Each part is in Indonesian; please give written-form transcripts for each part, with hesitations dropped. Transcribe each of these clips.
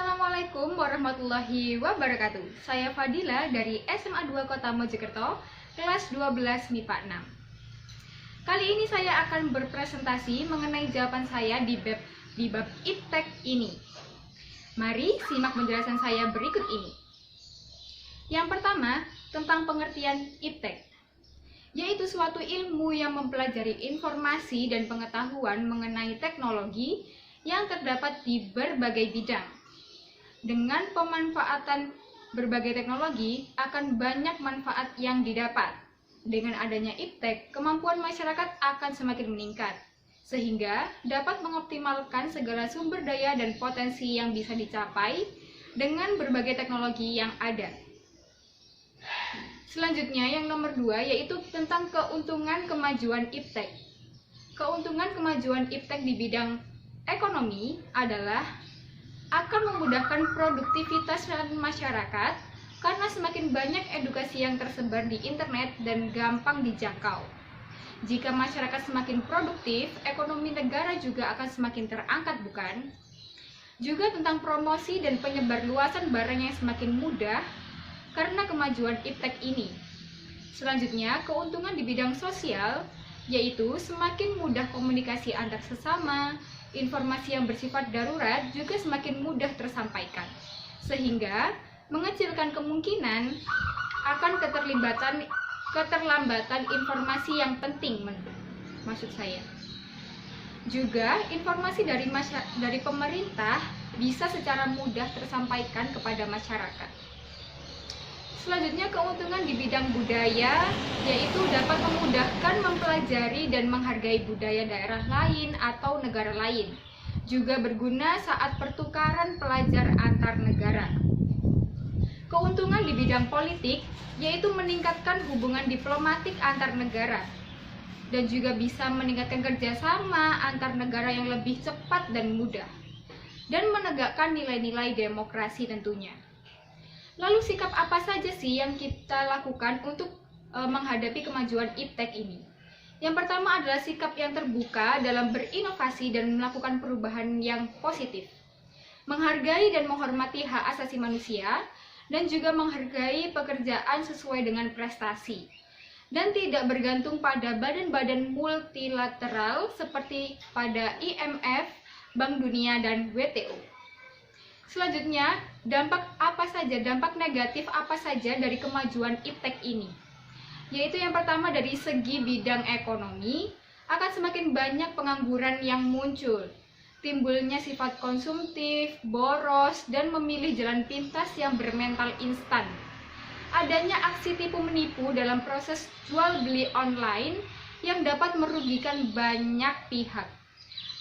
Assalamualaikum warahmatullahi wabarakatuh. Saya Fadila dari SMA 2 Kota Mojokerto, kelas 12 MIPA 6. Kali ini saya akan berpresentasi mengenai jawaban saya di bab iptek ini. Mari simak penjelasan saya berikut ini. Yang pertama, tentang pengertian iptek, yaitu suatu ilmu yang mempelajari informasi dan pengetahuan mengenai teknologi yang terdapat di berbagai bidang. Dengan pemanfaatan berbagai teknologi, akan banyak manfaat yang didapat. Dengan adanya iptek, kemampuan masyarakat akan semakin meningkat, sehingga dapat mengoptimalkan segala sumber daya dan potensi yang bisa dicapai dengan berbagai teknologi yang ada. Selanjutnya, yang nomor 2, yaitu tentang keuntungan kemajuan iptek. Keuntungan kemajuan iptek di bidang ekonomi adalah akan memudahkan produktivitas masyarakat karena semakin banyak edukasi yang tersebar di internet dan gampang dijangkau. Jika masyarakat semakin produktif, ekonomi negara juga akan semakin terangkat, bukan? Juga tentang promosi dan penyebarluasan barang yang semakin mudah karena kemajuan iptek ini. Selanjutnya, keuntungan di bidang sosial, yaitu semakin mudah komunikasi antar sesama, informasi yang bersifat darurat juga semakin mudah tersampaikan, sehingga mengecilkan kemungkinan akan keterlambatan informasi yang penting, maksud saya. Juga informasi dari pemerintah bisa secara mudah tersampaikan kepada masyarakat. Selanjutnya, keuntungan di bidang budaya, yaitu dapat memudahkan mempelajari dan menghargai budaya daerah lain atau negara lain. Juga berguna saat pertukaran pelajar antar negara. Keuntungan di bidang politik, yaitu meningkatkan hubungan diplomatik antar negara. Dan juga bisa meningkatkan kerjasama antar negara yang lebih cepat dan mudah. Dan menegakkan nilai-nilai demokrasi tentunya. Lalu sikap apa saja sih yang kita lakukan untuk menghadapi kemajuan iptek ini? Yang pertama adalah sikap yang terbuka dalam berinovasi dan melakukan perubahan yang positif. Menghargai dan menghormati hak asasi manusia, dan juga menghargai pekerjaan sesuai dengan prestasi. Dan tidak bergantung pada badan-badan multilateral seperti pada IMF, Bank Dunia, dan WTO. Selanjutnya, dampak negatif apa saja dari kemajuan iptek ini? Yaitu yang pertama, dari segi bidang ekonomi, akan semakin banyak pengangguran yang muncul. Timbulnya sifat konsumtif, boros, dan memilih jalan pintas yang bermental instan. Adanya aksi tipu menipu dalam proses jual beli online yang dapat merugikan banyak pihak.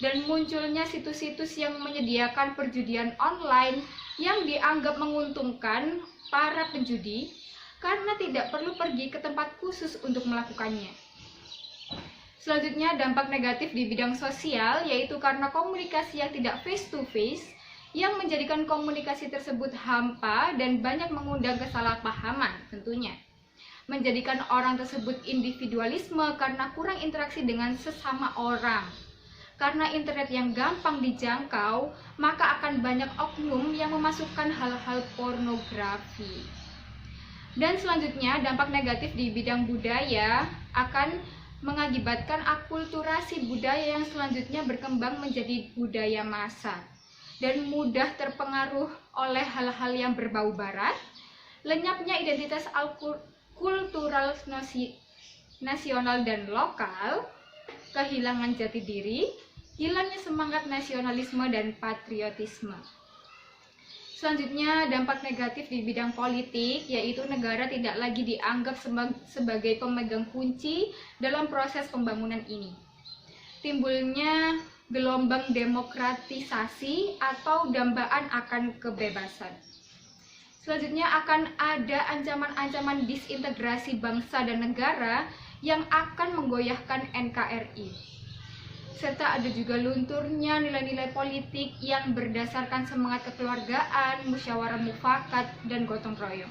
Dan munculnya situs-situs yang menyediakan perjudian online yang dianggap menguntungkan para penjudi karena tidak perlu pergi ke tempat khusus untuk melakukannya. Selanjutnya, dampak negatif di bidang sosial, yaitu karena komunikasi yang tidak face-to-face yang menjadikan komunikasi tersebut hampa dan banyak mengundang kesalahpahaman tentunya. Menjadikan orang tersebut individualisme karena kurang interaksi dengan sesama orang. Karena internet yang gampang dijangkau, maka akan banyak oknum yang memasukkan hal-hal pornografi. Dan selanjutnya, dampak negatif di bidang budaya akan mengakibatkan akulturasi budaya yang selanjutnya berkembang menjadi budaya massa dan mudah terpengaruh oleh hal-hal yang berbau barat, lenyapnya identitas kultural nasional dan lokal, kehilangan jati diri, hilangnya semangat nasionalisme dan patriotisme. Selanjutnya, dampak negatif di bidang politik, yaitu negara tidak lagi dianggap sebagai pemegang kunci dalam proses pembangunan ini. Timbulnya gelombang demokratisasi atau dambaan akan kebebasan. Selanjutnya, akan ada ancaman-ancaman disintegrasi bangsa dan negara yang akan menggoyahkan NKRI. Serta ada juga lunturnya nilai-nilai politik yang berdasarkan semangat kekeluargaan, musyawarah mufakat, dan gotong royong.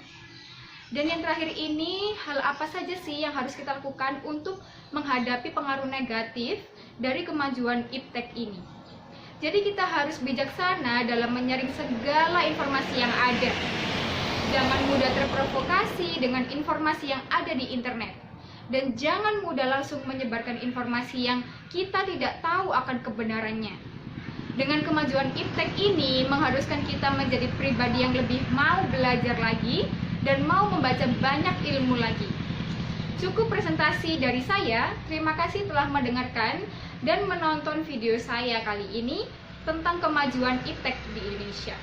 Dan yang terakhir ini, hal apa saja sih yang harus kita lakukan untuk menghadapi pengaruh negatif dari kemajuan iptek ini? Jadi kita harus bijaksana dalam menyaring segala informasi yang ada. Jangan mudah terprovokasi dengan informasi yang ada di internet. Dan jangan mudah langsung menyebarkan informasi yang kita tidak tahu akan kebenarannya. Dengan kemajuan iptek ini mengharuskan kita menjadi pribadi yang lebih mau belajar lagi dan mau membaca banyak ilmu lagi. Cukup presentasi dari saya. Terima kasih telah mendengarkan dan menonton video saya kali ini tentang kemajuan iptek di Indonesia.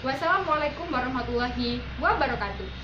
Wassalamualaikum warahmatullahi wabarakatuh.